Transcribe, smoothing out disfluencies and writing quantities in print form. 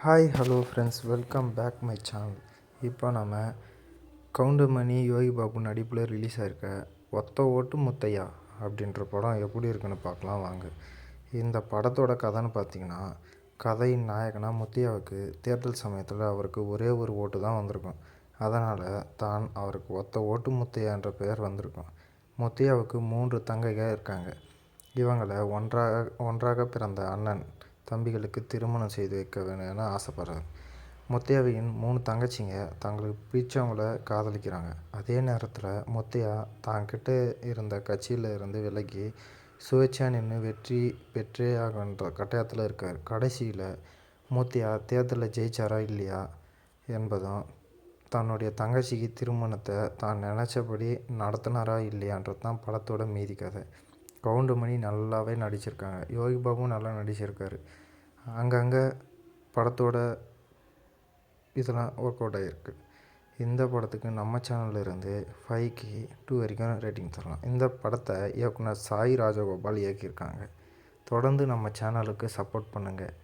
Hi hello friends, welcome back my channel. இப்போ நம்ம கவுண்டமணி யோகி பாபு நடிப்பில் ரிலீஸ் ஆகிருக்க ஒத்த ஓட்டு முத்தையா அப்படின்ற படம் எப்படி இருக்குன்னு பார்க்கலாம் வாங்க. இந்த படத்தோட கதைன்னு பார்த்திங்கன்னா, கதையின் நாயகனாக முத்தையாவுக்கு தேர்தல் சமயத்தில் அவருக்கு ஒரே ஒரு ஓட்டு தான் வந்திருக்கும். அதனால் அவருக்கு ஒத்த ஓட்டு முத்தையா என்ற பெயர் வந்திருக்கும். முத்தையாவுக்கு 3 தங்கைகள் இருக்காங்க. இவங்களை ஒன்றாக பிறந்த அண்ணன் தம்பிகளுக்கு திருமணம் செய்து வைக்க வேணும் என ஆசைப்படுறாரு. முத்தையாவின் 3 தங்கச்சிங்க தங்களுக்கு பிடிச்சவங்கள காதலிக்கிறாங்க. அதே நேரத்தில் முத்தையா கிட்ட இருந்த கட்சியில் இருந்து விலகி சுயேட்சையாக நின்று வெற்றி பெற்றே ஆகன்ற கட்டாயத்தில் இருக்கார். கடைசியில் முத்தையா தேர்தலில் ஜெயிச்சாரா இல்லையா என்பதும், தன்னுடைய தங்கச்சிக்கு திருமணத்தை தான் நினச்சபடி நடத்தினாரா இல்லையான்றது தான் படத்தோட மீதி கதை. கவுண்டமணி நல்லாவே நடிச்சிருக்காங்க. யோகி பாபுவும் நல்லா நடிச்சிருக்காரு. அங்கங்கே படத்தோட இதெல்லாம் ஒர்க் அவுட் ஆகிருக்கு. இந்த படத்துக்கு நம்ம சேனலில் இருந்து 5க்கு 2 வரைக்கும் ரேட்டிங் தரலாம். இந்த படத்தை இயக்குனர் சாய் ராஜகோபால் இயக்கியிருக்காங்க. தொடர்ந்து நம்ம சேனலுக்கு சப்போர்ட் பண்ணுங்கள்.